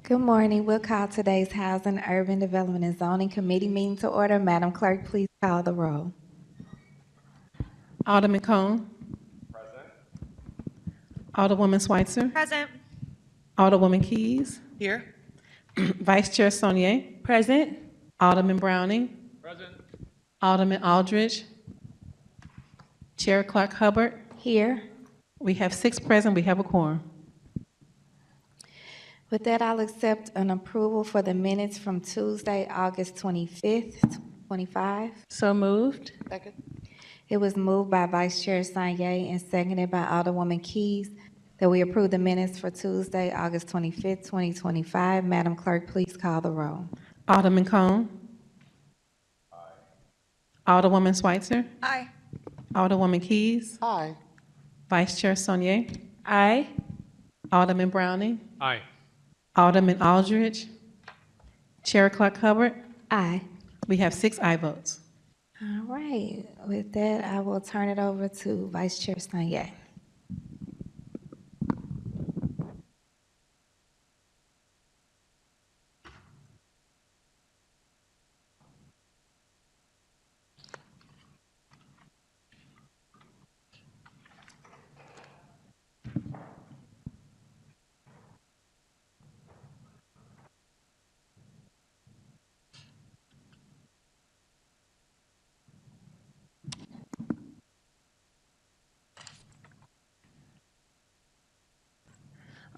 Good morning. We'll call today's Housing, Urban Development, and Zoning Committee meeting to order. Madam Clerk, please call the roll. Alderman Cone. Present. Alderwoman Schweitzer. Present. Alderwoman Keys. Here. Vice Chair Saunier. Present. Alderman Browning. Present. Alderman Aldridge. Chair Clerk Hubbard. Here. We have 6 present. We have a quorum. With that, I'll accept an approval for the minutes from Tuesday, August 25th, 25. So moved. Second. It was moved by Vice Chair Saunier and seconded by Alderwoman Keys that we approve the minutes for Tuesday, August 25th, 2025. Madam Clerk, please call the roll. Alderman Cone. Aye. Alderwoman Schweitzer. Aye. Alderwoman Keys. Aye. Vice Chair Saunier. Aye. Alderman Browning. Aye. Alderman Aldridge. Chair Clerk Hubbard. Aye. We have 6 aye votes. All right. With that, I will turn it over to Vice Chair Saunier.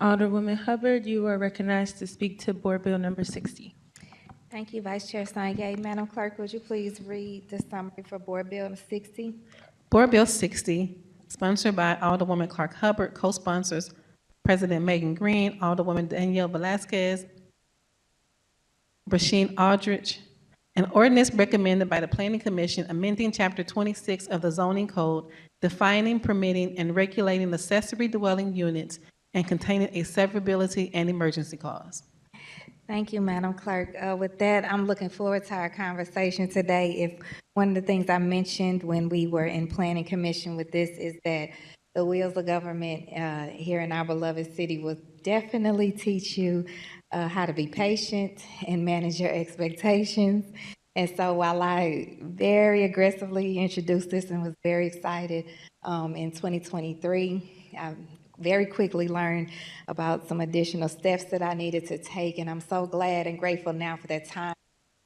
Alderwoman Hubbard, you are recognized to speak to Board Bill number 60. Thank you, Vice Chair Saunier. Madam Clerk, would you please read the summary for Board Bill 60? Board Bill 60, sponsored by Alderwoman Clark Hubbard, co-sponsors President Megan Green, Alderwoman Daniela Velazquez, Rasheen Aldridge, an ordinance recommended by the Planning Commission amending Chapter 26 of the Zoning Code, defining, permitting, and regulating accessory dwelling units and containing a severability and emergency clause. Thank you, Madam Clerk. With that, I'm looking forward to our conversation today. If one of the things I mentioned when we were in Planning Commission with this is that the wheels of government here in our beloved city will definitely teach you how to be patient and manage your expectations. And so while I very aggressively introduced this and was very excited in 2023, I very quickly learned about some additional steps that I needed to take. And I'm so glad and grateful now for that time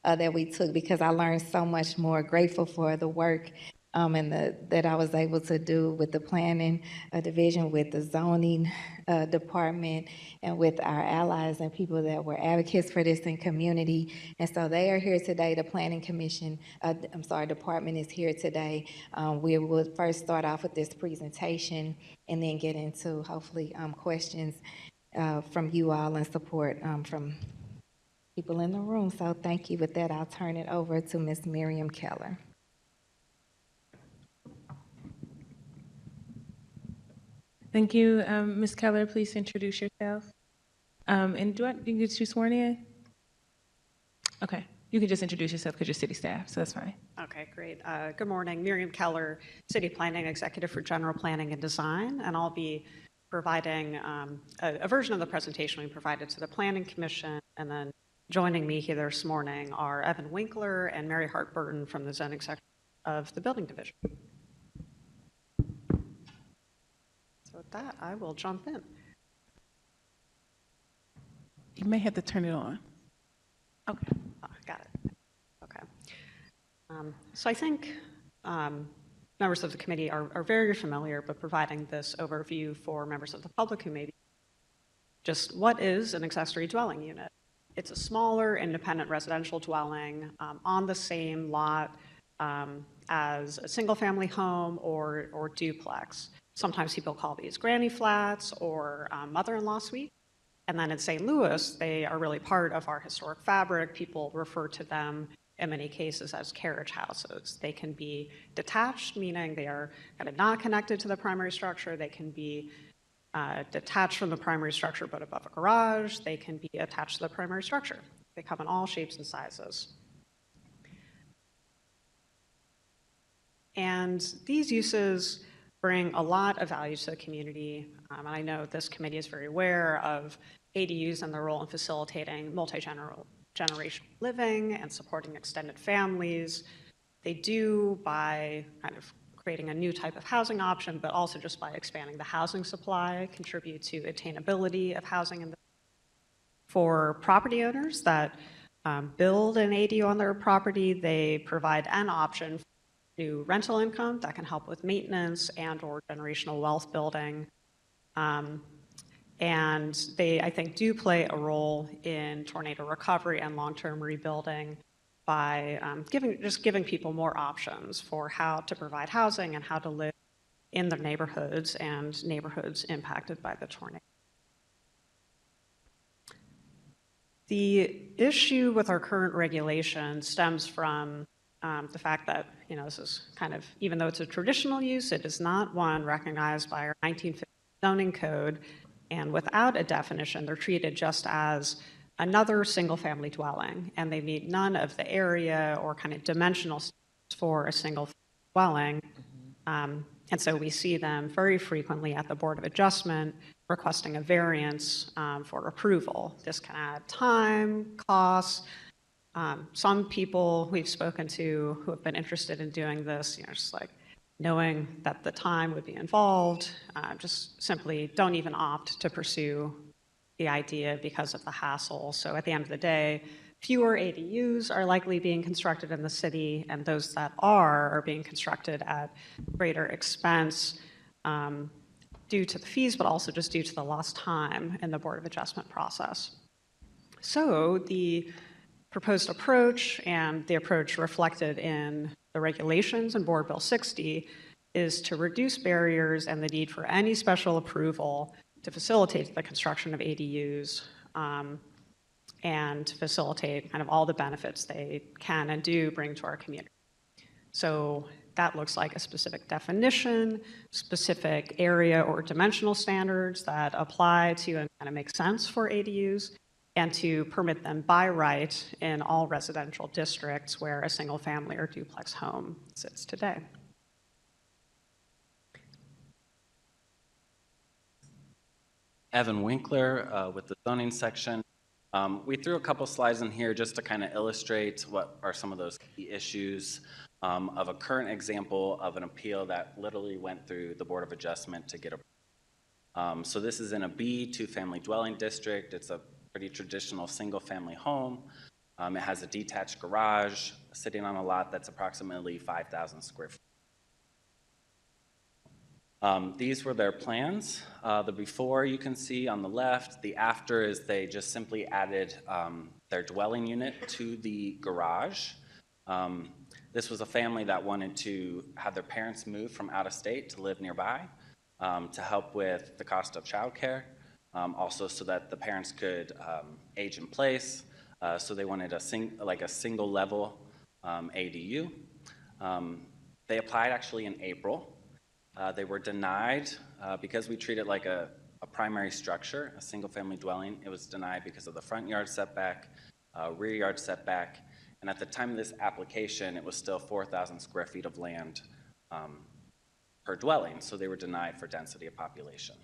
that we took, because I learned so much more. Grateful for the work and that I was able to do with the planning division, with the zoning department, and with our allies and people that were advocates for this in community. And so they are here today. The Planning Commission, department is here today. We will first start off with this presentation and then get into hopefully questions from you all and support from people in the room. So thank you. With that, I'll turn it over to Ms. Miriam Keller. Thank you. Ms. Keller, please introduce yourself. And you can get you sworn in? Okay. You can just introduce yourself because you're city staff, so that's fine. Okay, great. Good morning. Miriam Keller, City Planning Executive for General Planning and Design, and I'll be providing a version of the presentation we provided to the Planning Commission, and then joining me here this morning are Evan Winkler and Mary Hart Burton from the Zoning Section of the Building Division. So with that, I will jump in. You may have to turn it on. Okay, got it. Okay. So I think members of the committee are very familiar with providing this overview for members of the public who may be just what is an accessory dwelling unit. It's a smaller independent residential dwelling on the same lot as a single family home or duplex. Sometimes people call these granny flats or mother-in-law suite. And then in St. Louis, they are really part of our historic fabric. People refer to them in many cases as carriage houses. They can be detached, meaning they are kind of not connected to the primary structure. They can be detached from the primary structure but above a garage. They can be attached to the primary structure. They come in all shapes and sizes. And these uses bring a lot of value to the community. And I know this committee is very aware of ADUs and their role in facilitating multi-generational living and supporting extended families. They do by kind of creating a new type of housing option, but also just by expanding the housing supply, contribute to attainability of housing in the for property owners that build an ADU on their property. They provide an option for new rental income that can help with maintenance and or generational wealth building. And they, I think, do play a role in tornado recovery and long-term rebuilding by giving people more options for how to provide housing and how to live in their neighborhoods and neighborhoods impacted by the tornado. The issue with our current regulation stems from the fact that, this is kind of, even though it's a traditional use, it is not one recognized by our 1950 zoning code. And without a definition, they're treated just as another single-family dwelling, and they meet none of the area or kind of dimensional standards for a single dwelling. And so we see them very frequently at the Board of Adjustment requesting a variance for approval. This can add time, costs. Some people we've spoken to who have been interested in doing this, just like knowing that the time would be involved, just simply don't even opt to pursue the idea because of the hassle. So at the end of the day, fewer ADUs are likely being constructed in the city, and those that are being constructed at greater expense due to the fees, but also just due to the lost time in the Board of Adjustment process. So the proposed approach and the approach reflected in the regulations in Board Bill 60 is to reduce barriers and the need for any special approval to facilitate the construction of ADUs and facilitate kind of all the benefits they can and do bring to our community. So that looks like a specific definition, specific area or dimensional standards that apply to and kind of make sense for ADUs, and to permit them by right in all residential districts where a single family or duplex home sits today. Evan Winkler with the zoning section. We threw a couple slides in here just to kind of illustrate what are some of those key issues of a current example of an appeal that literally went through the Board of Adjustment to get approved. So this is in a B, two-family dwelling district. It's a pretty traditional single-family home. It has a detached garage sitting on a lot that's approximately 5,000 square feet. These were their plans. The before you can see on the left, the after is they just simply added their dwelling unit to the garage. This was a family that wanted to have their parents move from out of state to live nearby to help with the cost of childcare, also so that the parents could age in place. So they wanted a single level ADU. They applied actually in April. They were denied because we treat it like a primary structure, a single-family dwelling. It was denied because of the front yard setback, rear yard setback, and at the time of this application, it was still 4,000 square feet of land per dwelling, so they were denied for density of population.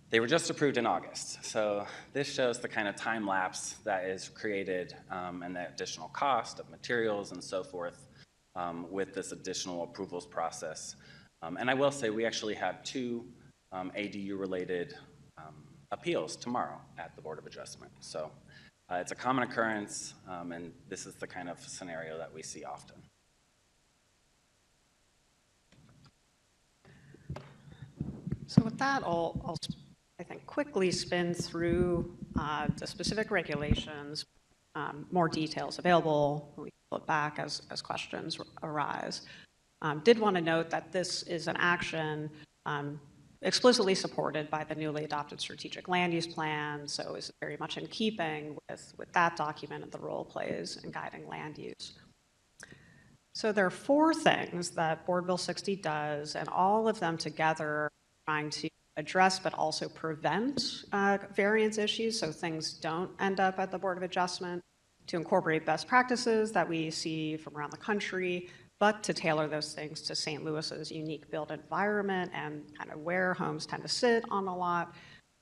They were just approved in August, so this shows the kind of time lapse that is created and the additional cost of materials and so forth with this additional approvals process. And I will say we actually have two ADU-related appeals tomorrow at the Board of Adjustment. So it's a common occurrence, and this is the kind of scenario that we see often. So with that, I'll I think, quickly spin through the specific regulations, more details available. We can flip back as questions arise. Did want to note that this is an action explicitly supported by the newly adopted strategic land use plan, so is very much in keeping with that document and the role it plays in guiding land use. So there are four things that Board Bill 60 does, and all of them together trying to address but also prevent variance issues so things don't end up at the Board of Adjustment, to incorporate best practices that we see from around the country, but to tailor those things to St. Louis's unique built environment and kind of where homes tend to sit on a lot,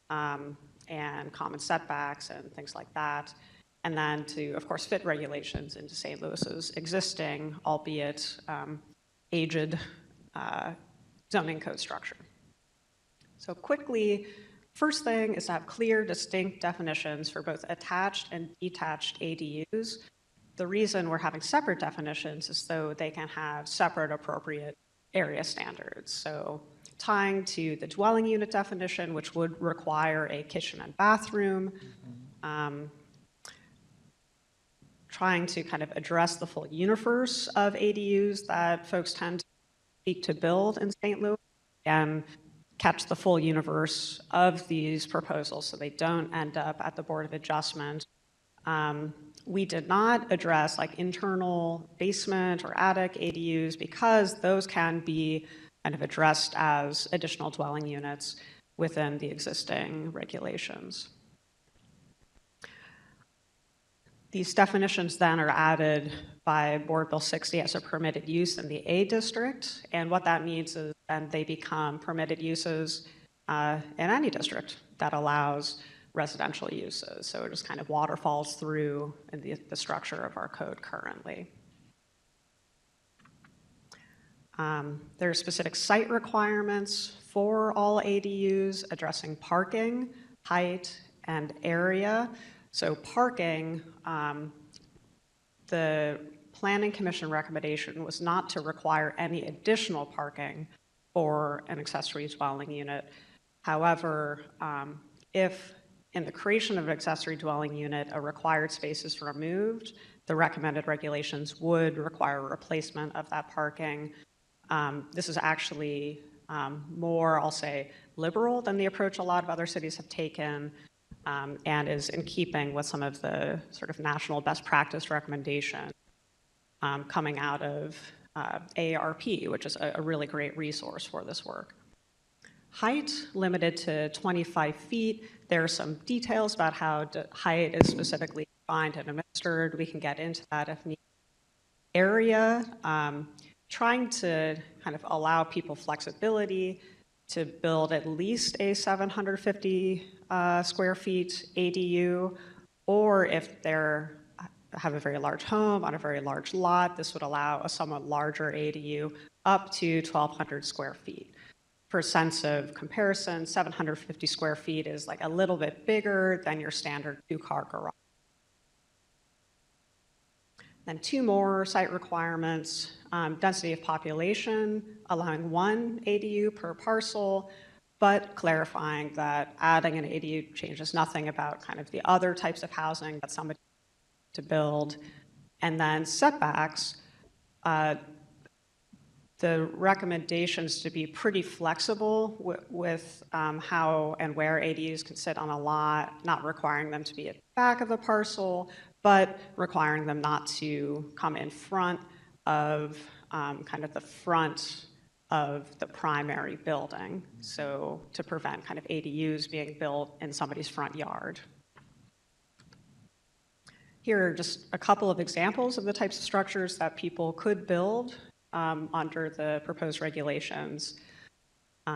and common setbacks and things like that. And then to, of course, fit regulations into St. Louis's existing, albeit aged, zoning code structure. So quickly, first thing is to have clear, distinct definitions for both attached and detached ADUs. The reason we're having separate definitions is so they can have separate appropriate area standards. So tying to the dwelling unit definition, which would require a kitchen and bathroom, trying to kind of address the full universe of ADUs that folks tend to seek to build in St. Louis, and catch the full universe of these proposals so they don't end up at the Board of Adjustment. We did not address like internal basement or attic ADUs because those can be kind of addressed as additional dwelling units within the existing regulations. These definitions then are added by Board Bill 60 as a permitted use in the A district, and what that means is then they become permitted uses in any district that allows residential uses. So it just kind of waterfalls through in the structure of our code currently. There are specific site requirements for all ADUs addressing parking, height, and area. So parking, the Planning Commission recommendation was not to require any additional parking for an accessory dwelling unit. However, if in the creation of an accessory dwelling unit, a required space is removed, the recommended regulations would require a replacement of that parking. This is actually more, I'll say, liberal than the approach a lot of other cities have taken, and is in keeping with some of the sort of national best practice recommendations coming out of AARP, which is a really great resource for this work. Height limited to 25 feet. There are some details about how height is specifically defined and administered. We can get into that if needed. Area, trying to kind of allow people flexibility to build at least a 750 square feet ADU, or if they're have a very large home on a very large lot, this would allow a somewhat larger ADU up to 1,200 square feet. For a sense of comparison, 750 square feet is like a little bit bigger than your standard two-car garage. Then two more site requirements, density of population, allowing one ADU per parcel, but clarifying that adding an ADU changes nothing about kind of the other types of housing that somebody to build. And then setbacks, the recommendations to be pretty flexible with how and where ADUs can sit on a lot, not requiring them to be at the back of the parcel, but requiring them not to come in front of kind of the front of the primary building, so to prevent kind of ADUs being built in somebody's front yard. Here are just a couple of examples of the types of structures that people could build under the proposed regulations.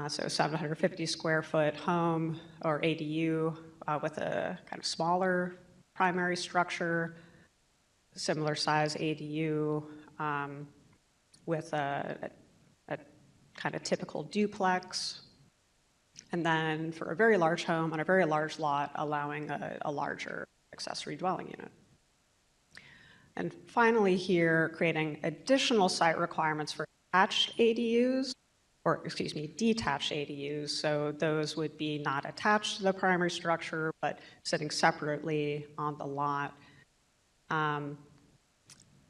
So 750 square foot home or ADU with a kind of smaller primary structure, similar size ADU with a kind of typical duplex. And then for a very large home on a very large lot, allowing a larger accessory dwelling unit. And finally here, creating additional site requirements for attached ADUs, or excuse me, detached ADUs. So those would be not attached to the primary structure, but sitting separately on the lot.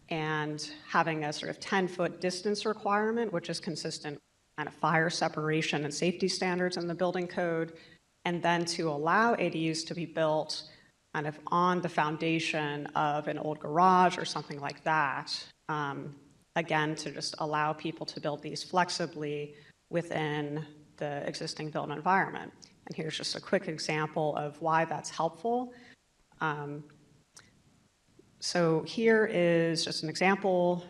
And having a sort of 10-foot distance requirement, which is consistent with kind of fire separation and safety standards in the building code. And then to allow ADUs to be built kind of on the foundation of an old garage or something like that, again, to just allow people to build these flexibly within the existing built environment. And here's just a quick example of why that's helpful. So here is just an example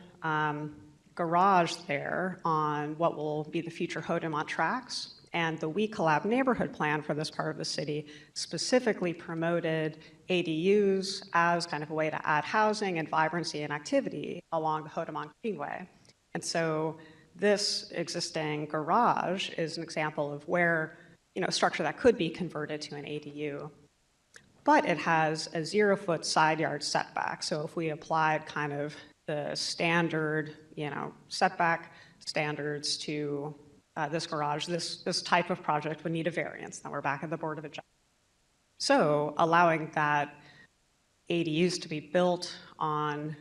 garage there on what will be the future Hodemont tracks. And the We Collab neighborhood plan for this part of the city specifically promoted ADUs as kind of a way to add housing and vibrancy and activity along the Hodemon Greenway. And so this existing garage is an example of where, a structure that could be converted to an ADU. But it has a 0-foot side yard setback. So if we applied kind of the standard, setback standards to this garage, this type of project would need a variance. Now we're back at the Board of Adjustment. So allowing that ADUs to be built on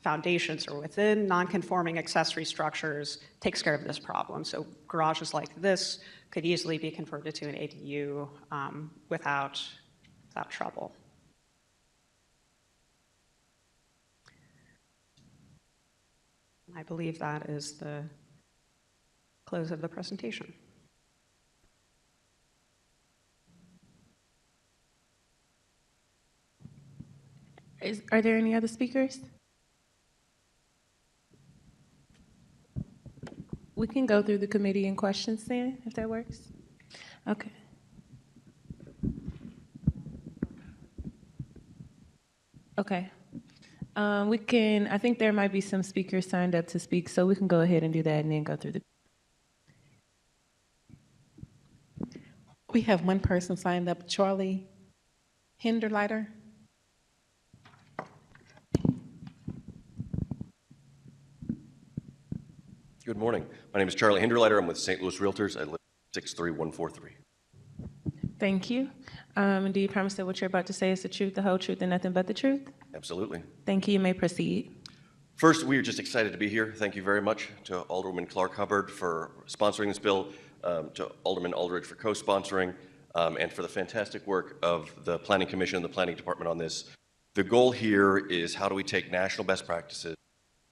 foundations or within non-conforming accessory structures takes care of this problem. So garages like this could easily be converted to an ADU without trouble. I believe that is the close of the presentation. Are there any other speakers? We can go through the committee and questions then, if that works. Okay. Okay. I think there might be some speakers signed up to speak, so we can go ahead and do that and then go through the. We have one person signed up, Charlie Hinderleiter. Good morning. My name is Charlie Hinderleiter. I'm with St. Louis Realtors. I live at 63143. Thank you. Do you promise that what you're about to say is the truth, the whole truth, and nothing but the truth? Absolutely. Thank you. You may proceed. First, we are just excited to be here. Thank you very much to Alderwoman Clark Hubbard for sponsoring this bill, to Alderman Aldridge for co-sponsoring, and for the fantastic work of the Planning Commission and the Planning Department on this. The goal here is how do we take national best practices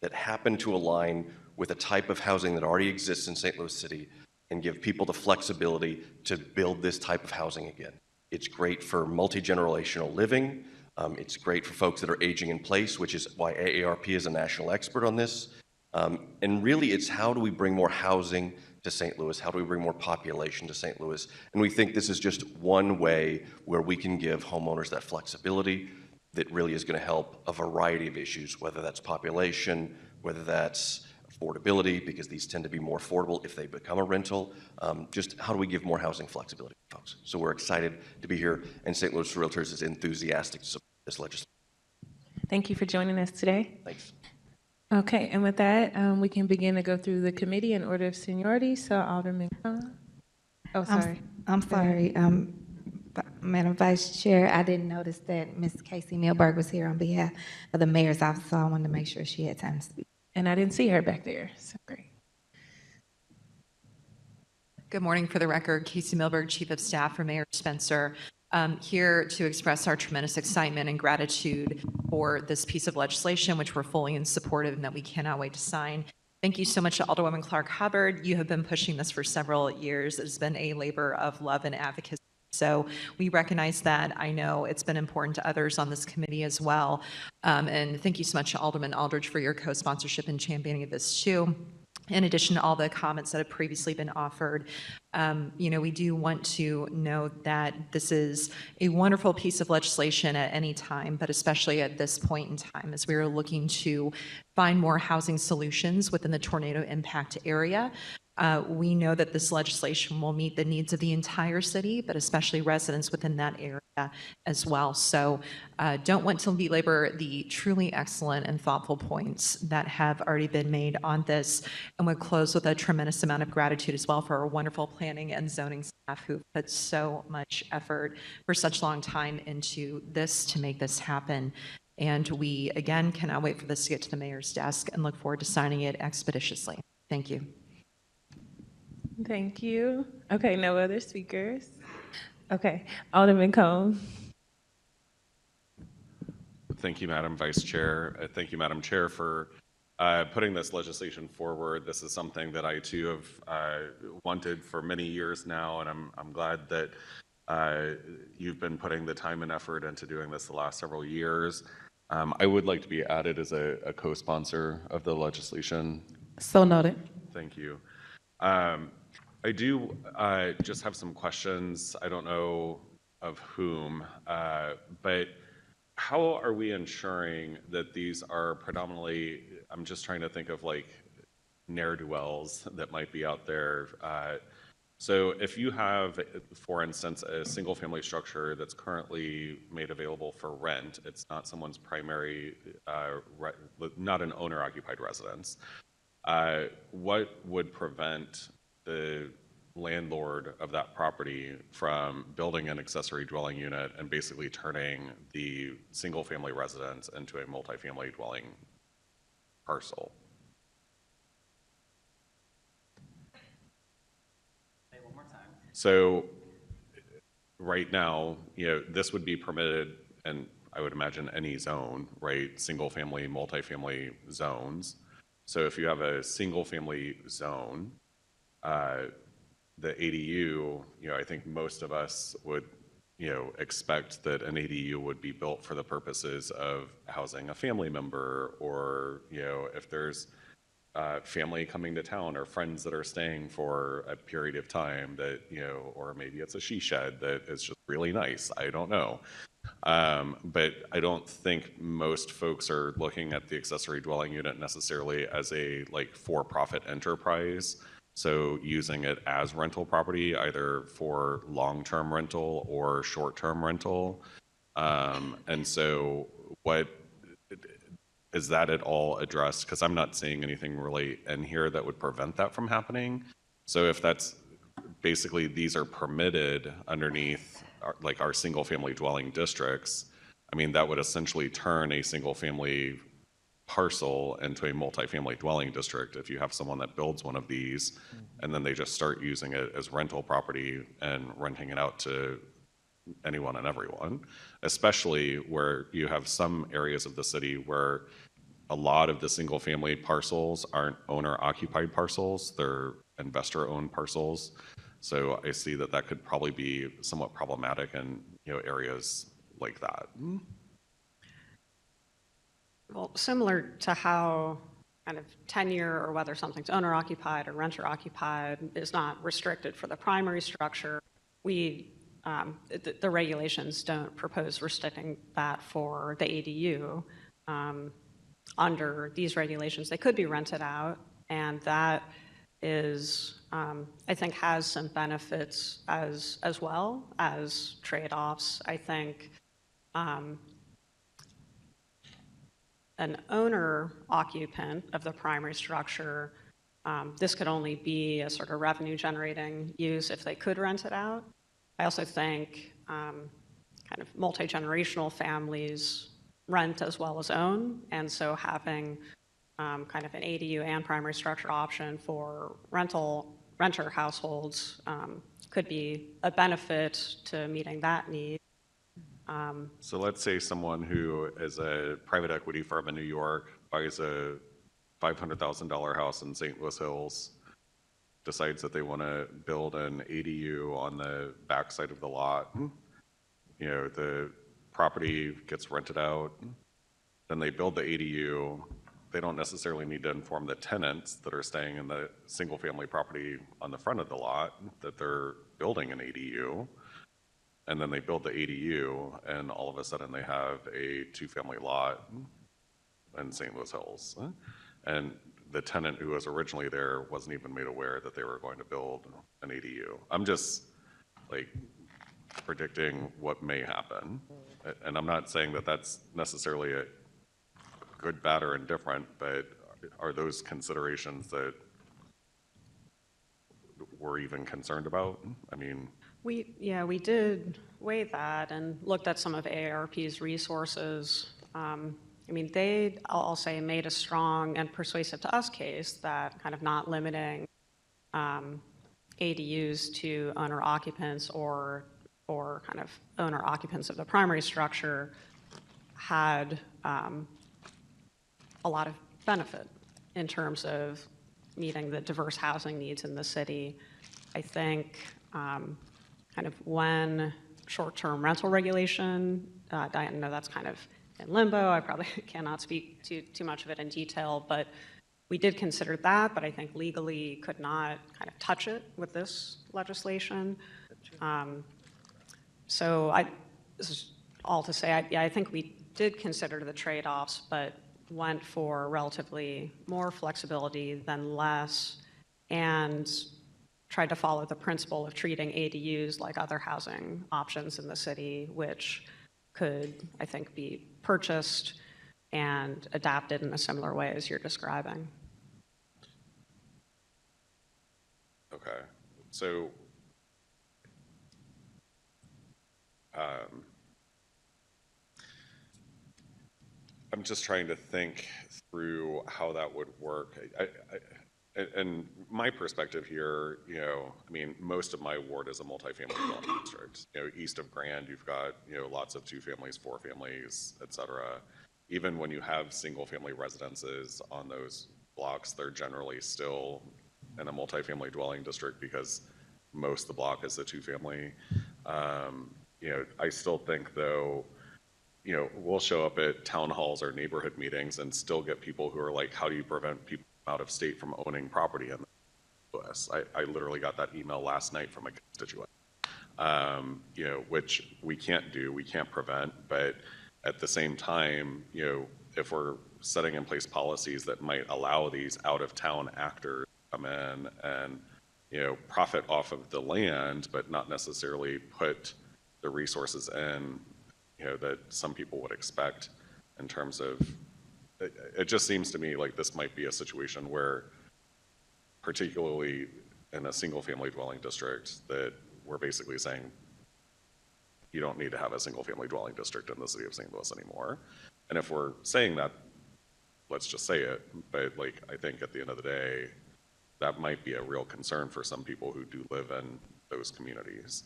that happen to align with a type of housing that already exists in St. Louis City and give people the flexibility to build this type of housing again. It's great for multi-generational living. It's great for folks that are aging in place, which is why AARP is a national expert on this. And really, it's how do we bring more housing to St. Louis? How do we bring more population to St. Louis? And we think this is just one way where we can give homeowners that flexibility that really is going to help a variety of issues, whether that's population, whether that's affordability, because these tend to be more affordable if they become a rental. Just how do we give more housing flexibility, folks? So we're excited to be here, and St. Louis Realtors is enthusiastic to support this legislation. Thank you for joining us today. Thanks. Okay, and with that, we can begin to go through the committee in order of seniority. So Alderman Cohen. Oh, sorry. I'm sorry, Madam Vice Chair, I didn't notice that Ms. Casey Milberg was here on behalf of the mayor's office, so I wanted to make sure she had time to speak. And I didn't see her back there, so great. Good morning. For the record, Casey Milberg, Chief of Staff for Mayor Spencer, here to express our tremendous excitement and gratitude for this piece of legislation, which we're fully in support of and that we cannot wait to sign. Thank you so much to Alderwoman Clark Hubbard. You have been pushing this for several years. It's been a labor of love and advocacy. So we recognize that. I know it's been important to others on this committee as well. And thank you so much to Alderman Aldridge for your co-sponsorship and championing of this too. In addition to all the comments that have previously been offered, we do want to note that this is a wonderful piece of legislation at any time, but especially at this point in time as we are looking to find more housing solutions within the tornado impact area. We know that this legislation will meet the needs of the entire city, but especially residents within that area as well. So don't want to belabor the truly excellent and thoughtful points that have already been made on this, and would close with a tremendous amount of gratitude as well for our wonderful planning and zoning staff who put so much effort for such a long time into this to make this happen. And we, again, cannot wait for this to get to the mayor's desk and look forward to signing it expeditiously. Thank you. Thank you. Okay, no other speakers. Okay, Alderman Cohen. Thank you, Madam Vice Chair. Thank you, Madam Chair, for putting this legislation forward. This is something that I too have wanted for many years now, and I'm glad that you've been putting the time and effort into doing this the last several years. I would like to be added as a co-sponsor of the legislation. So noted. Thank you. I do just have some questions. I don't know of whom, but how are we ensuring that these are predominantly, I'm just trying to think of like ne'er-do-wells that might be out there. So if you have, for instance, a single-family structure that's currently made available for rent, it's not someone's primary, not an owner-occupied residence, what would prevent the landlord of that property from building an accessory dwelling unit and basically turning the single-family residence into a multifamily dwelling parcel? Say it one more time. So right now, this would be permitted, and I would imagine any zone, right? Single-family, multifamily zones. So if you have a single-family zone, the ADU, I think most of us would, expect that an ADU would be built for the purposes of housing a family member, or, if there's family coming to town or friends that are staying for a period of time that, or maybe it's a she shed that is just really nice. I don't know. But I don't think most folks are looking at the accessory dwelling unit necessarily as a for-profit enterprise. So using it as rental property, either for long-term rental or short-term rental. And so what is that at all addressed? Because I'm not seeing anything really in here that would prevent that from happening. So if that's basically, these are permitted underneath our single family dwelling districts, I mean, that would essentially turn a single family parcel into a multifamily dwelling district if you have someone that builds one of these and then they just start using it as rental property and renting it out to anyone and everyone, especially where you have some areas of the city where a lot of the single family parcels aren't owner occupied parcels, they're investor owned parcels. So I see that that could probably be somewhat problematic in areas like that. Well, similar to how kind of tenure or whether something's owner occupied or renter occupied is not restricted for the primary structure, the regulations don't propose restricting that for the ADU. Under these regulations, they could be rented out, and that is, I think, has some benefits as well as trade-offs. I think an owner occupant of the primary structure, this could only be a sort of revenue generating use if they could rent it out. I also think kind of multi-generational families rent as well as own, and so having kind of an ADU and primary structure option for renter households could be a benefit to meeting that need. So let's say someone who is a private equity firm in New York buys a $500,000 house in St. Louis Hills, decides that they want to build an ADU on the backside of the lot. The property gets rented out, then they build the ADU. They don't necessarily need to inform the tenants that are staying in the single family property on the front of the lot that they're building an ADU. And then they build the ADU, and all of a sudden they have a two-family lot in St. Louis Hills. And the tenant who was originally there wasn't even made aware that they were going to build an ADU. I'm just predicting what may happen. And I'm not saying that that's necessarily a good, bad, or indifferent, but are those considerations that we're even concerned about? I mean, We did weigh that and looked at some of AARP's resources. I mean, I'll say, made a strong and persuasive to us case that kind of not limiting ADUs to owner occupants or kind of owner occupants of the primary structure had a lot of benefit in terms of meeting the diverse housing needs in the city. I think kind of when short-term rental regulation, I know that's kind of in limbo. I probably cannot speak to too much of it in detail, but we did consider that, but I think legally could not kind of touch it with this legislation. So this is all to say, I think we did consider the trade-offs, but went for relatively more flexibility than less, and tried to follow the principle of treating ADUs like other housing options in the city, which could, I think, be purchased and adapted in a similar way as you're describing. Okay, so I'm just trying to think through how that would work. And my perspective here, I mean, most of my ward is a multifamily dwelling district. East of Grand, you've got, lots of 2 families, 4 families, et cetera. Even when you have single-family residences on those blocks, they're generally still in a multifamily dwelling district because most of the block is a 2-family. I still think, though, we'll show up at town halls or neighborhood meetings and still get people who are like, how do you prevent people out of state from owning property in the US? I literally got that email last night from a constituent, which we can't do, we can't prevent, but at the same time, if we're setting in place policies that might allow these out-of-town actors to come in and, profit off of the land, but not necessarily put the resources in, that some people would expect in terms of, it just seems to me like this might be a situation where, particularly in a single-family dwelling district, that we're basically saying you don't need to have a single-family dwelling district in the city of St. Louis anymore. And if we're saying that, let's just say it. But I think at the end of the day, that might be a real concern for some people who do live in those communities.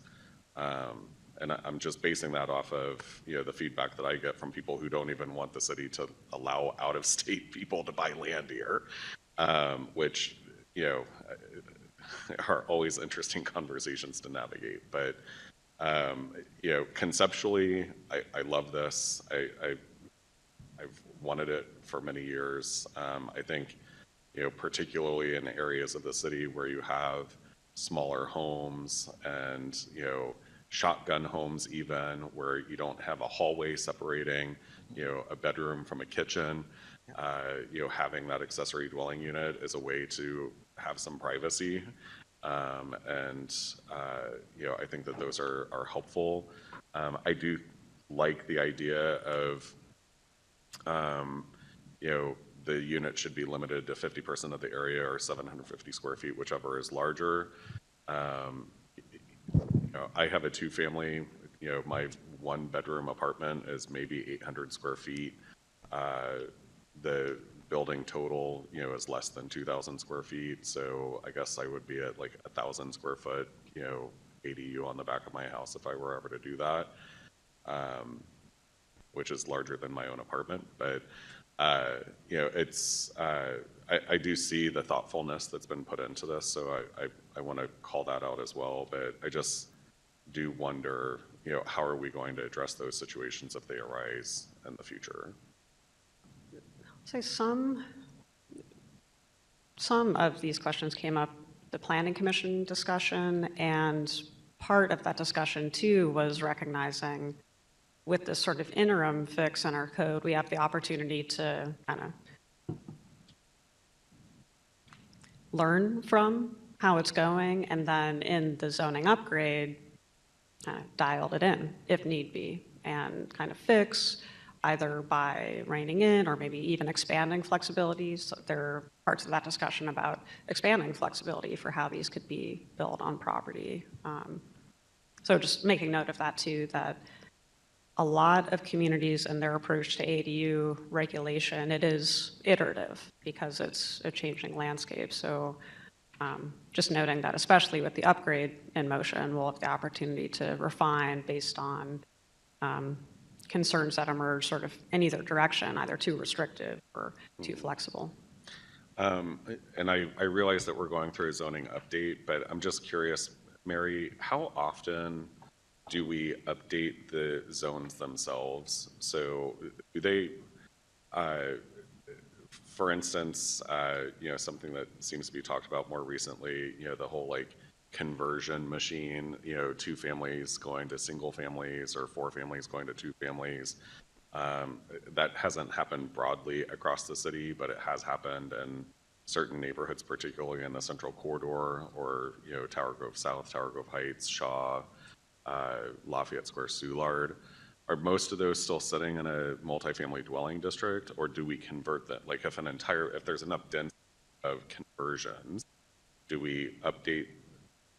And I'm just basing that off of, the feedback that I get from people who don't even want the city to allow out-of-state people to buy land here, which, are always interesting conversations to navigate. But, conceptually, I love this. I've wanted it for many years. I think, particularly in areas of the city where you have smaller homes and, shotgun homes even, where you don't have a hallway separating, a bedroom from a kitchen, having that accessory dwelling unit is a way to have some privacy. And I think that those are helpful. I do like the idea of, the unit should be limited to 50% of the area or 750 square feet, whichever is larger. I have a 2-family, my 1-bedroom apartment is maybe 800 square feet. The building total, is less than 2,000 square feet. So I guess I would be at 1,000 square foot, ADU on the back of my house if I were ever to do that, which is larger than my own apartment. But, it's, I do see the thoughtfulness that's been put into this. So I want to call that out as well. But I just do wonder, how are we going to address those situations if they arise in the future? So some of these questions came up the Planning Commission discussion, and part of that discussion too was recognizing with this sort of interim fix in our code, we have the opportunity to kind of learn from how it's going, and then in the zoning upgrade, dialed it in if need be, and kind of fix either by reining in or maybe even expanding flexibilities. So there are parts of that discussion about expanding flexibility for how these could be built on property. So just making note of that too, that a lot of communities and their approach to ADU regulation, it is iterative because it's a changing landscape. So just noting that, especially with the upgrade in motion, we'll have the opportunity to refine based on concerns that emerge sort of in either direction, either too restrictive or too flexible. And I realize that we're going through a zoning update, but I'm just curious, Mary, how often do we update the zones themselves? So do they, For instance, something that seems to be talked about more recently, the whole like conversion machine, 2 families going to single families or 4 families going to 2 families. That hasn't happened broadly across the city, but it has happened in certain neighborhoods, particularly in the Central Corridor or, Tower Grove South, Tower Grove Heights, Shaw, Lafayette Square, Soulard. Are most of those still sitting in a multifamily dwelling district, or do we convert them? Like if there's enough density of conversions, do we update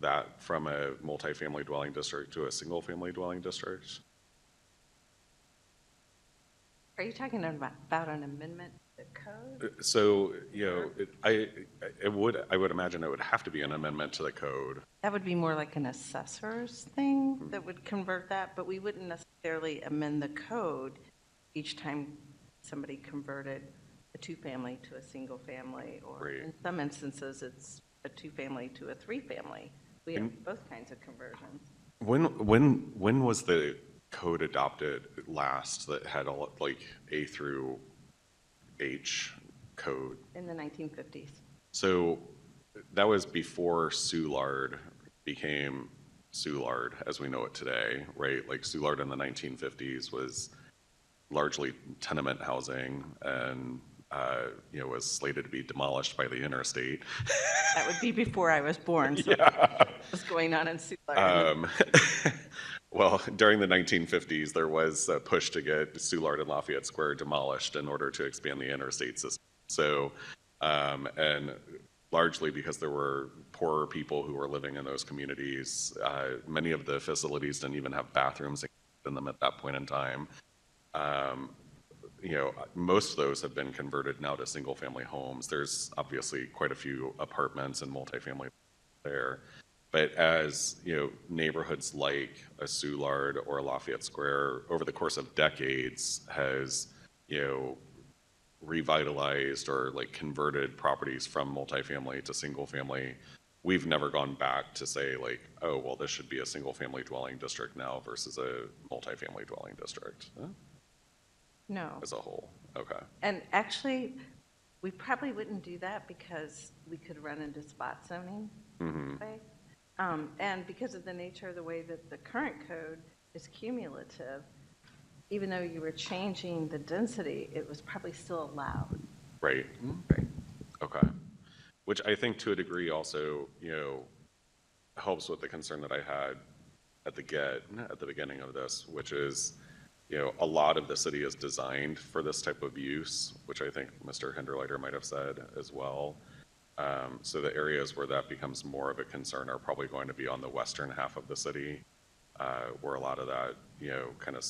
that from a multifamily dwelling district to a single family dwelling district? Are you talking about an amendment to the code? So, I would imagine it would have to be an amendment to the code. That would be more like an assessor's thing that would convert that, but we wouldn't necessarily amend the code each time somebody converted a 2-family to a single family, or Right. in some instances, it's a 2-family to a 3-family. We have both kinds of conversions. When was the code adopted last that had like A through H code? In the 1950s. So that was before Soulard became Soulard as we know it today, right? Like Soulard in the 1950s was largely tenement housing and was slated to be demolished by the interstate. That would be before I was born, so Yeah. what was going on in Soulard? Well, during the 1950s, there was a push to get Soulard and Lafayette Square demolished in order to expand the interstate system. So, and largely because there were poorer people who were living in those communities, many of the facilities didn't even have bathrooms in them at that point in time. Most of those have been converted now to single-family homes. There's obviously quite a few apartments and multifamily there. But as neighborhoods like a Soulard or a Lafayette Square over the course of decades has revitalized or like converted properties from multifamily to single family, we've never gone back to say like, oh well, this should be a single family dwelling district now versus a multifamily dwelling district. No. As a whole. Okay. And actually, we probably wouldn't do that because we could run into spot zoning. Right? And because of the nature of the way that the current code is cumulative, even though you were changing the density, it was probably still allowed. Right. Right. Okay. Which I think to a degree also, helps with the concern that I had at the beginning of this, which is, a lot of the city is designed for this type of use, which I think Mr. Hinderleiter might have said as well. So the areas where that becomes more of a concern are probably going to be on the western half of the city, where a lot of that, kind of,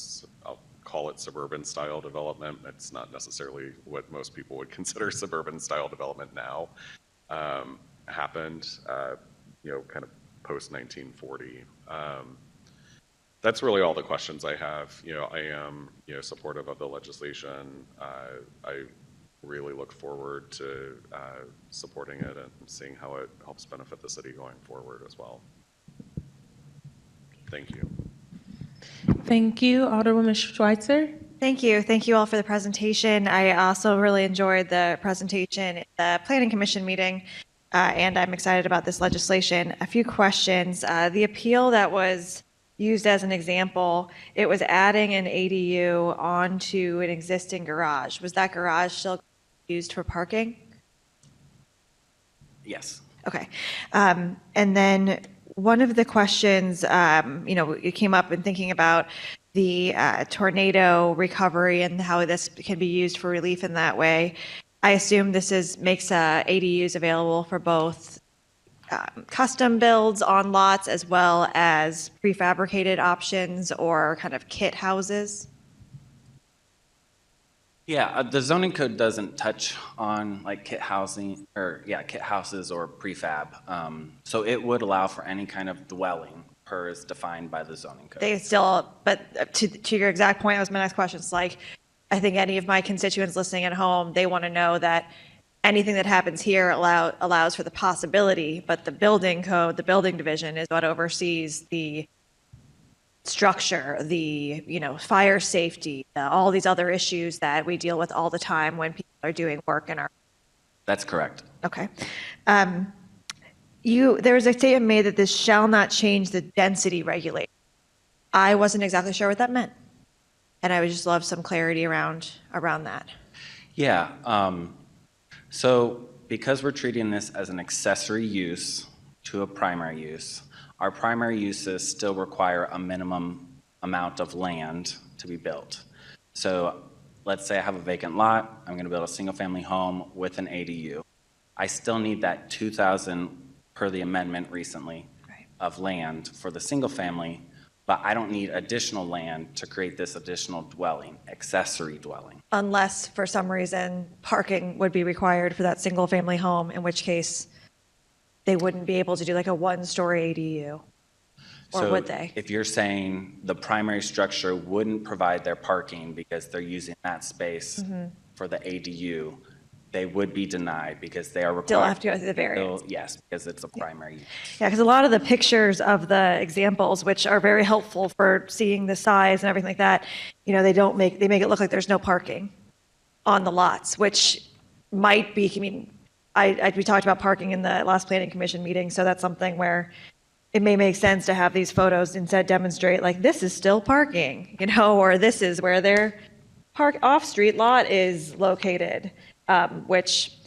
I'll call it suburban style development. It's not necessarily what most people would consider suburban style development now, happened, kind of post 1940. That's really all the questions I have. I am, supportive of the legislation. I really look forward to supporting it and seeing how it helps benefit the city going forward as well. Thank you. Thank you, Alderwoman Schweitzer. Thank you. Thank you all for the presentation. I also really enjoyed the presentation at the Planning Commission meeting, and I'm excited about this legislation. A few questions. The appeal that was used as an example, it was adding an ADU onto an existing garage. Was that garage still used for parking? Yes. Okay. And then one of the questions, it came up in thinking about the tornado recovery and how this can be used for relief in that way. I assume this makes ADUs available for both custom builds on lots as well as prefabricated options or kind of kit houses. Yeah, the zoning code doesn't touch on like kit housing kit houses or prefab. So it would allow for any kind of dwelling per is defined by the zoning code. They still, but to your exact point, that was my next question. It's like, I think any of my constituents listening at home, they want to know that anything that happens here allows for the possibility, but the building code, the building division is what oversees the structure, the fire safety, all these other issues that we deal with all the time when people are doing work in our That's correct. Okay. There was a statement made that this shall not change the density regulation. I wasn't exactly sure what that meant. And I would just love some clarity around that. Yeah. So because we're treating this as an accessory use to a primary use, our primary uses still require a minimum amount of land to be built. So let's say I have a vacant lot, I'm gonna build a single-family home with an ADU. I still need that 2,000 per the amendment recently of land for the single family, but I don't need additional land to create this additional dwelling, accessory dwelling. Unless, for some reason, parking would be required for that single-family home, in which case they wouldn't be able to do like a one-story ADU. Or So would they? if you're saying the primary structure wouldn't provide their parking because they're using that space for the ADU, they would be denied because they are required. Still have to go through the variance. Yes, because it's a primary use. Yeah, because a lot of the pictures of the examples, which are very helpful for seeing the size and everything like that, they make it look like there's no parking on the lots, which might be, we talked about parking in the last planning commission meeting, so that's something where it may make sense to have these photos instead demonstrate like this is still parking, or this is where their off-street lot is located, which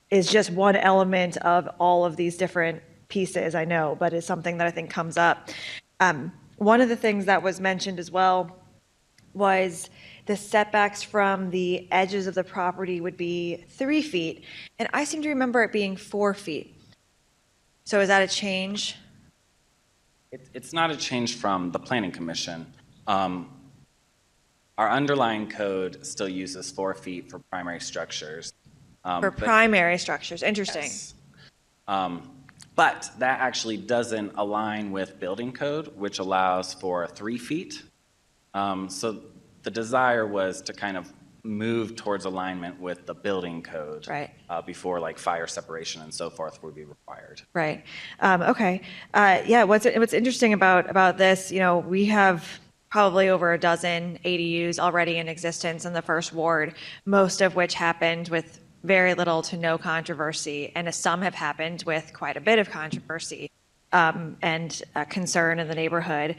is just one element of all of these different pieces, I know, but is something that I think comes up. One of the things that was mentioned as well was the setbacks from the edges of the property would be 3 feet, and I seem to remember it being 4 feet. So is that a change? It's not a change from the planning commission. Our underlying code still uses 4 feet for primary structures. For primary structures, interesting. Yes. But that actually doesn't align with building code, which allows for 3 feet. So the desire was to kind of move towards alignment with the building code. Right. Before like fire separation and so forth would be required. Right. Okay. Yeah, what's interesting about this, we have probably over a dozen ADUs already in existence in the first ward, most of which happened with very little to no controversy, and some have happened with quite a bit of controversy and concern in the neighborhood.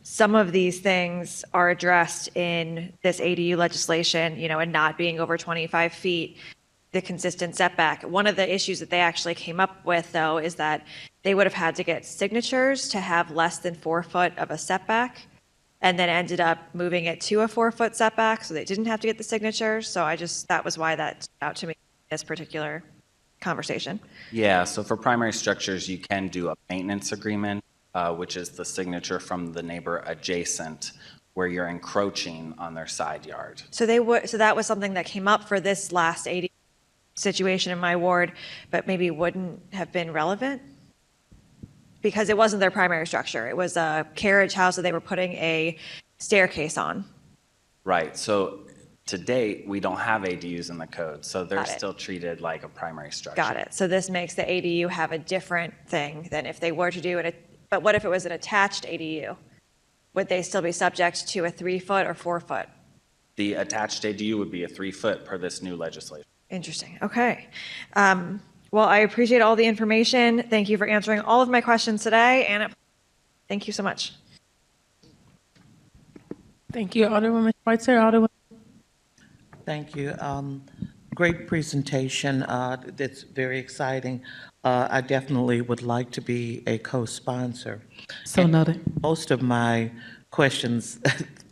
Some of these things are addressed in this ADU legislation, and not being over 25 feet, the consistent setback. One of the issues that they actually came up with, though, is that they would have had to get signatures to have less than 4 foot of a setback, and then ended up moving it to a 4-foot setback, so they didn't have to get the signatures. So that was why that stood out to me, this particular conversation. Yeah, so for primary structures, you can do a maintenance agreement, which is the signature from the neighbor adjacent, where you're encroaching on their side yard. So that was something that came up for this last ADU situation in my ward, but maybe wouldn't have been relevant? Because it wasn't their primary structure. It was a carriage house that they were putting a staircase on. Right, so to date, we don't have ADUs in the code, so they're Got it. still treated like a primary structure. Got it. So this makes the ADU have a different thing than if they were to do it. But what if it was an attached ADU? Would they still be subject to a 3-foot or 4-foot? The attached ADU would be a 3-foot per this new legislation. Interesting. Okay. Well, I appreciate all the information. Thank you for answering all of my questions today, and thank you so much. Thank you, Alderwoman Schweitzer. Alderwoman. Thank you. Great presentation. That's very exciting. I definitely would like to be a co-sponsor. So noted. Most of my questions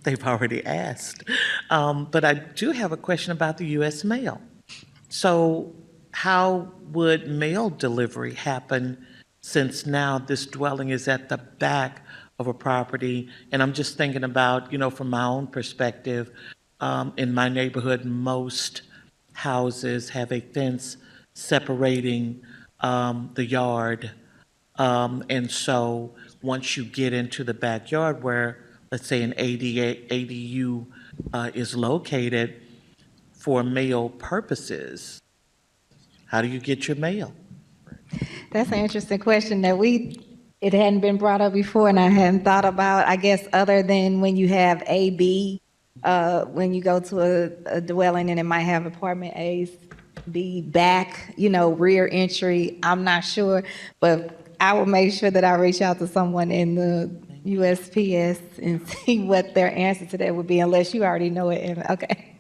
they've already asked, but I do have a question about the U.S. mail. So how would mail delivery happen since now this dwelling is at the back of a property? And I'm just thinking about, from my own perspective, in my neighborhood, most houses have a fence separating the yard. And so once you get into the backyard where, let's say, an ADU is located for mail purposes, how do you get your mail? That's an interesting question that it hadn't been brought up before, and I hadn't thought about, I guess, other than when you have A, B, when you go to a dwelling and it might have apartment A's, be back, rear entry. I'm not sure, but I will make sure that I reach out to someone in the USPS and see what their answer to that would be, unless you already know it. Okay.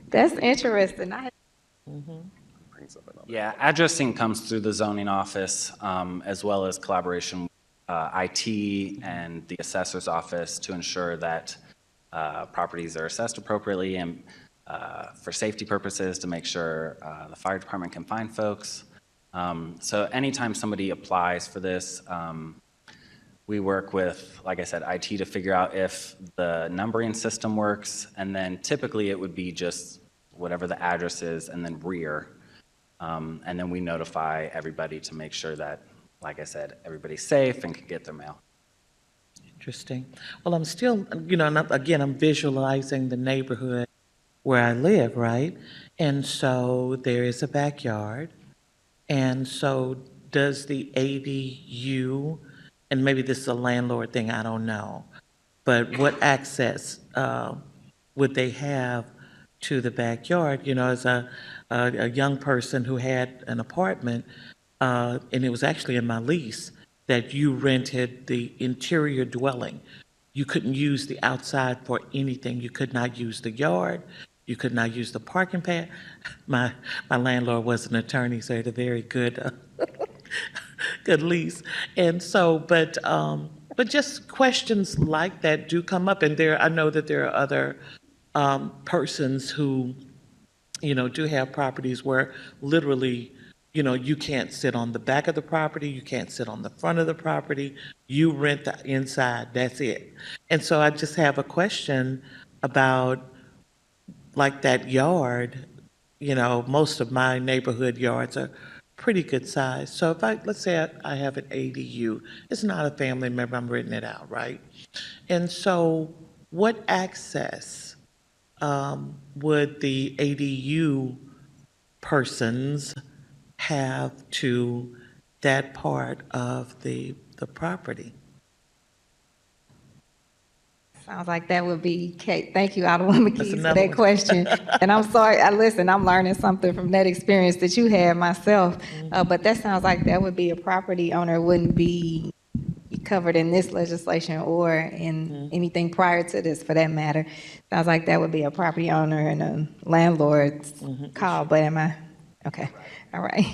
That's interesting. Brings up another. Yeah, addressing comes through the zoning office, as well as collaboration with IT and the assessor's office to ensure that properties are assessed appropriately and for safety purposes to make sure the fire department can find folks. So anytime somebody applies for this, we work with, like I said, IT to figure out if the numbering system works, and then typically it would be just whatever the address is and then rear. And then we notify everybody to make sure that, like I said, everybody's safe and can get their mail. Interesting. Well, I'm still, and again, I'm visualizing the neighborhood where I live, right? And so there is a backyard. And so does the ADU, and maybe this is a landlord thing, I don't know, but what access would they have to the backyard? As a young person who had an apartment, and it was actually in my lease, that you rented the interior dwelling. You couldn't use the outside for anything. You could not use the yard. You could not use the parking pad. My landlord was an attorney, so he had a very good good lease. And so, but just questions like that do come up, and I know that there are other persons who, do have properties where literally, you can't sit on the back of the property, you can't sit on the front of the property, you rent the inside, that's it. And so I just have a question about, like, that yard. Most of my neighborhood yards are pretty good size. So if let's say I have an ADU, it's not a family member, I'm renting it out, right? And so what access would the ADU persons have to that part of the property? Sounds like that would be Kate. Thank you, Alderwoman That's Keys, for another that one. question. And I'm sorry, listen, I'm learning something from that experience that you had myself. But that sounds like that would be a property owner, wouldn't be covered in this legislation or in anything prior to this, for that matter. Sounds like that would be a property owner and a landlord's call, but am I? Okay, all right.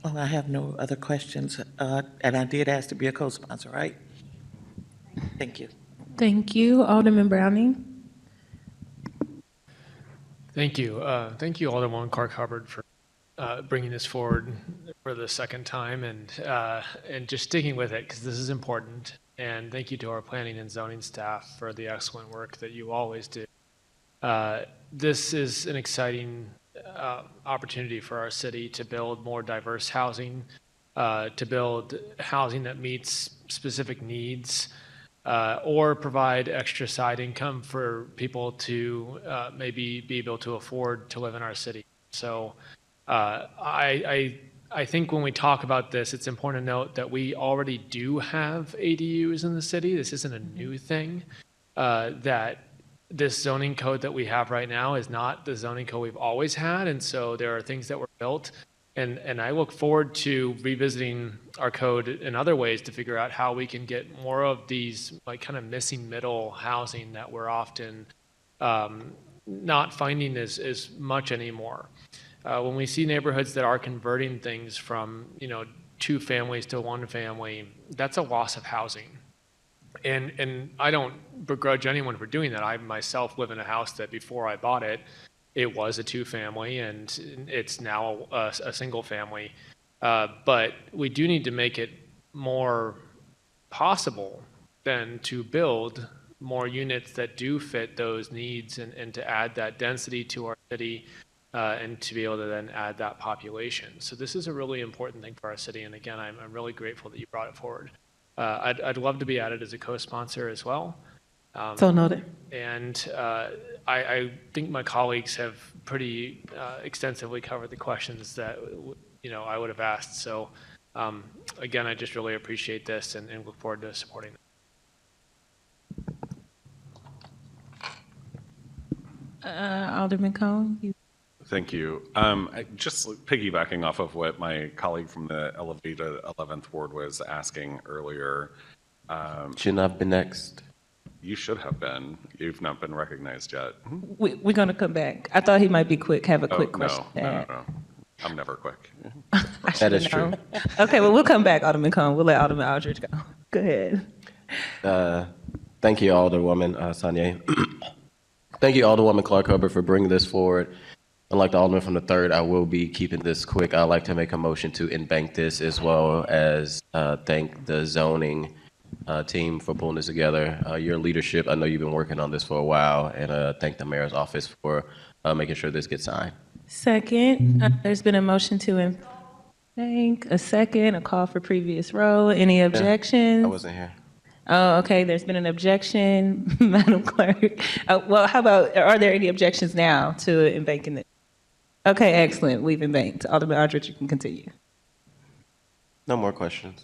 Oh, I have no other questions. And I did ask to be a co-sponsor, right? Thank you. Thank you. Alderman Browning. Thank you. Thank you, Alderwoman Clark Hubbard, for bringing this forward for the second time and just sticking with it, because this is important. And thank you to our planning and zoning staff for the excellent work that you always do. This is an exciting opportunity for our city to build more diverse housing, to build housing that meets specific needs, or provide extra side income for people to maybe be able to afford to live in our city. So I think when we talk about this, it's important to note that we already do have ADUs in the city. This isn't a new thing. That this zoning code that we have right now is not the zoning code we've always had, and so there are things that were built. And I look forward to revisiting our code in other ways to figure out how we can get more of these, like, kind of missing middle housing that we're often not finding as much anymore. When we see neighborhoods that are converting things from, 2 families to 1 family, that's a loss of housing. And I don't begrudge anyone for doing that. I myself live in a house that before I bought it, it was a 2-family, and it's now a single family. But we do need to make it more possible then to build more units that do fit those needs and to add that density to our city and to be able to then add that population. So this is a really important thing for our city. And again, I'm really grateful that you brought it forward. I'd love to be added as a co-sponsor as well. So noted. And I think my colleagues have pretty extensively covered the questions that I would have asked. So again, I just really appreciate this and look forward to supporting it. Alderman Cone? Thank you. Just piggybacking off of what my colleague from the elevated 11th Ward was asking earlier. Shouldn't I have been next? You should have been. You've not been recognized yet. We're going to come back. I thought he might be quick, have a quick question. No. I'm never quick. That is true. Okay, well, we'll come back, Alderman Cone. We'll let Alderman Aldridge go. Go ahead. Thank you, Alderwoman Sonia. Thank you, Alderwoman Clark Hubbard, for bringing this forward. Unlike the Alderman from the 3rd, I will be keeping this quick. I'd like to make a motion to embank this, as well as thank the zoning team for pulling this together. Your leadership, I know you've been working on this for a while, and thank the mayor's office for making sure this gets signed. Second, there's been a motion to embank, a second, a call for previous roll. Any objections? I wasn't here. Oh, okay, there's been an objection, Madam Clerk. Well, how about, are there any objections now to embanking it? Okay, excellent, we've embanked. Alderman Aldridge, you can continue. No more questions.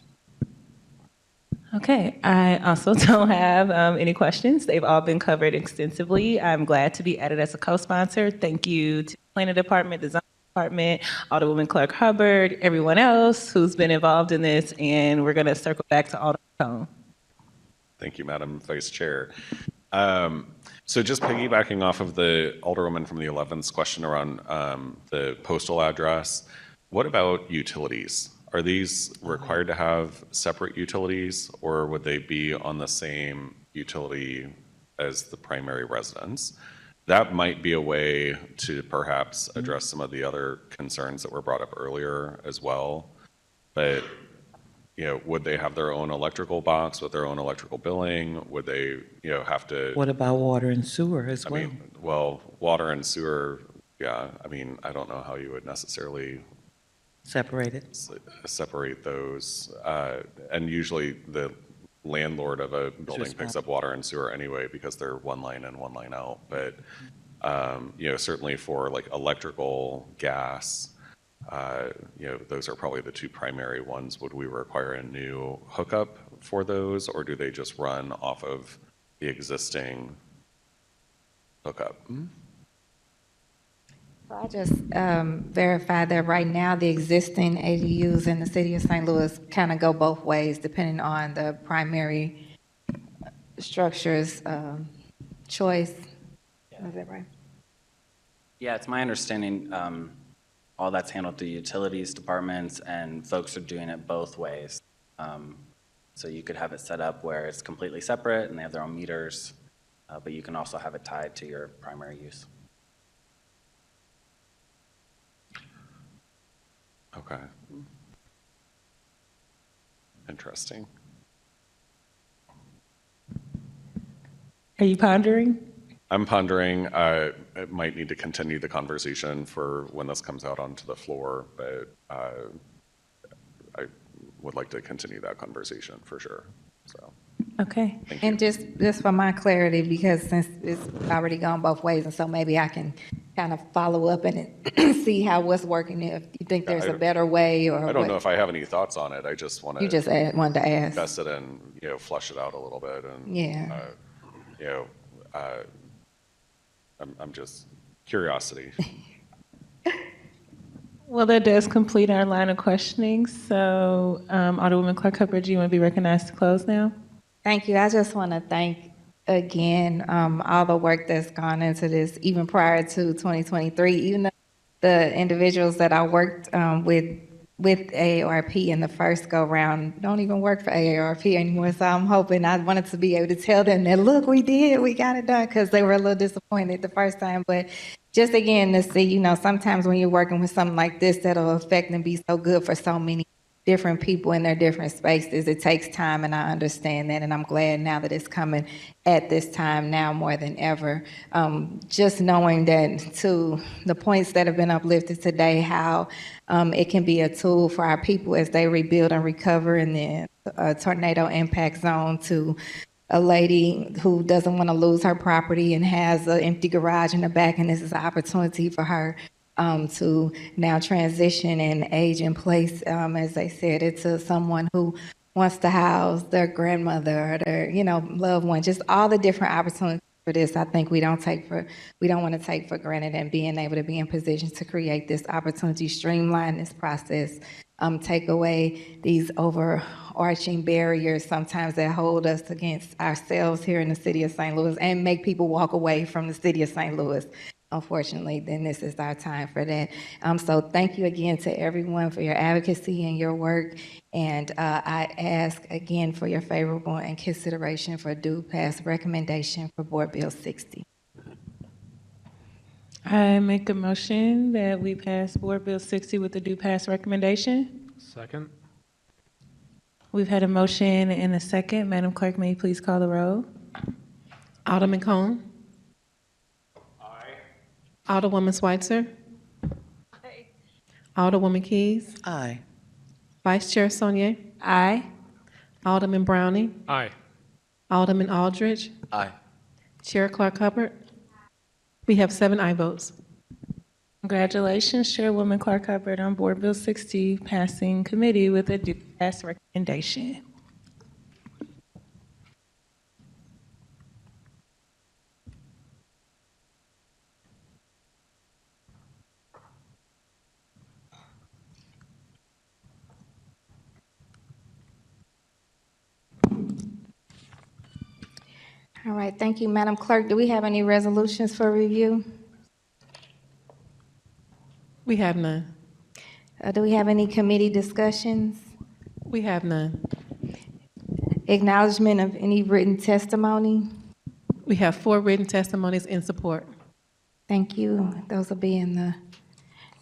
Okay, I also don't have any questions. They've all been covered extensively. I'm glad to be added as a co-sponsor. Thank you to the Planning Department, the Zoning Department, Alderwoman Clark Hubbard, everyone else who's been involved in this, and we're gonna circle back to Alderman Cone. Thank you, Madam Vice Chair. So just piggybacking off of the Alderwoman from the 11th's question around the postal address, what about utilities? Are these required to have separate utilities, or would they be on the same utility as the primary residence? That might be a way to perhaps address some of the other concerns that were brought up earlier as well. But, you know, would they have their own electrical box with their own electrical billing? Would they, you know, have to? What about water and sewer as well? I mean, well, water and sewer, yeah. I mean, I don't know how you would necessarily separate those. And usually the landlord of a building picks up water and sewer anyway, because they're one line in, one line out. But, you know, certainly for like electrical, gas, you know, those are probably the two primary ones. Would we require a new hookup for those, or do they just run off of the existing hookup? I just verified that right now the existing ADUs in the city of St. Louis kind of go both ways depending on the primary structure's choice. Is that right? Yeah, it's my understanding all that's handled through utilities departments, and folks are doing it both ways. So you could have it set up where it's completely separate and they have their own meters, but you can also have it tied to your primary use. Okay. Interesting. Are you pondering? I'm pondering. I might need to continue the conversation for when this comes out onto the floor, but I would like to continue that conversation for sure. So. Okay. Thank you. And just for my clarity, because since it's already gone both ways, and so maybe I can kind of follow up and see how what's working, if you think there's a better way, or I don't know if I have any thoughts on it. I just want to. You just wanted to ask. Discuss it and, you know, flush it out a little bit, and Yeah. You know, I'm just curiosity. Well, that does complete our line of questioning. So, Alderwoman Clark Hubbard, do you want to be recognized to close now? Thank you. I just want to thank again all the work that's gone into this, even prior to 2023. Even the individuals that I worked with AARP in the first go round don't even work for AARP anymore. So I'm hoping, I wanted to be able to tell them that, look, we got it done, because they were a little disappointed the first time. But just again to see, you know, sometimes when you're working with something like this that'll affect and be so good for so many different people in their different spaces, it takes time, and I understand that, and I'm glad now that it's coming at this time now more than ever. Just knowing that, to the points that have been uplifted today, how it can be a tool for our people as they rebuild and recover in the tornado impact zone, to a lady who doesn't want to lose her property and has an empty garage in the back, and this is an opportunity for her to now transition and age in place, as they said, into someone who wants to house their grandmother or their, you know, loved one, just all the different opportunities for this. I think we don't want to take for granted and being able to be in position to create this opportunity, streamline this process, take away these overarching barriers sometimes that hold us against ourselves here in the city of St. Louis and make people walk away from the city of St. Louis. Unfortunately, then this is our time for that. So thank you again to everyone for your advocacy and your work. And I ask again for your favorable and consideration for due pass recommendation for Board Bill 60. I make a motion that we pass Board Bill 60 with the due pass recommendation. Second. We've had a motion and a second. Madam Clerk, may you please call the roll? Alderman Cone. Alderwoman Schweitzer. Aye. Alderwoman Keys. Aye. Vice Chair Saunier. Aye. Alderman Browning. Aye. Alderman Aldridge. Aye. Chair Clark Hubbard. We have 7 aye votes. Congratulations, Chairwoman Clark Hubbard, on Board Bill 60, passing committee with a due pass recommendation. All right, thank you, Madam Clerk. Do we have any resolutions for review? We have none. Do we have any committee discussions? We have none. Acknowledgement of any written testimony? We have 4 written testimonies in support. Thank you. Those will be in the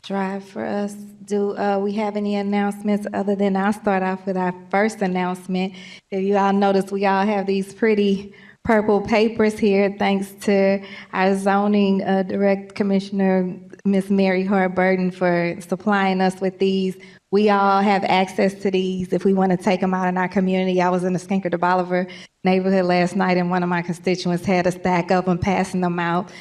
drive for us. Do we have any announcements other than I'll start off with our first announcement. If you all notice, we all have these pretty purple papers here, thanks to our zoning direct commissioner, Ms. Mary Hart-Burton, for supplying us with these. We all have access to these if we want to take them out in our community. I was in the Skinker de Bolivar neighborhood last night, and one of my constituents had a stack of them, passing them out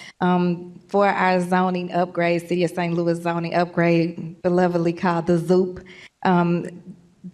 for our zoning upgrade, City of St. Louis zoning upgrade, belovedly called the ZOOP.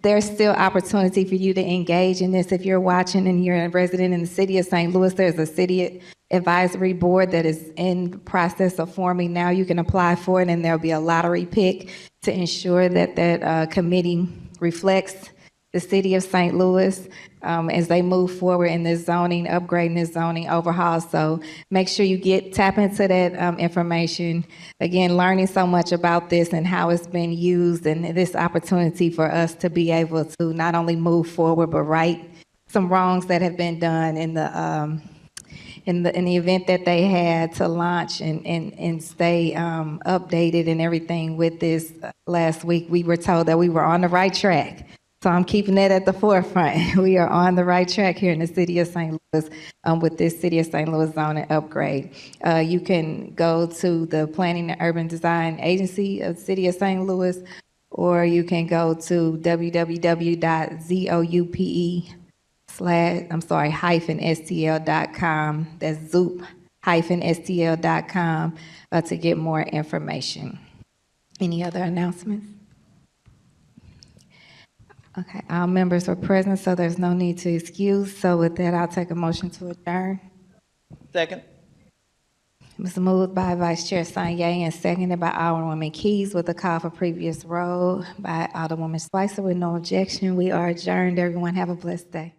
There's still opportunity for you to engage in this. If you're watching and you're a resident in the City of St. Louis, there's a city advisory board that is in the process of forming now. You can apply for it, and there'll be a lottery pick to ensure that that committee reflects the City of St. Louis as they move forward in this zoning upgrade and this zoning overhaul. So make sure you tap into that information. Again, learning so much about this and how it's been used, and this opportunity for us to be able to not only move forward but right some wrongs that have been done in the event that they had to launch and stay updated and everything with this last week. We were told that we were on the right track. So I'm keeping that at the forefront. We are on the right track here in the City of St. Louis with this City of St. Louis zoning upgrade. You can go to the Planning and Urban Design Agency of the City of St. Louis, or you can go to www.zoupe/stl.com. That's zoop-stl.com to get more information. Any other announcements? Okay, all members are present, so there's no need to excuse. So with that, I'll take a motion to adjourn. Second. It was moved by Vice Chair Saunier and seconded by Alderwoman Keys with a call for previous roll by Alderwoman Schweitzer with no objection. We are adjourned. Everyone have a blessed day.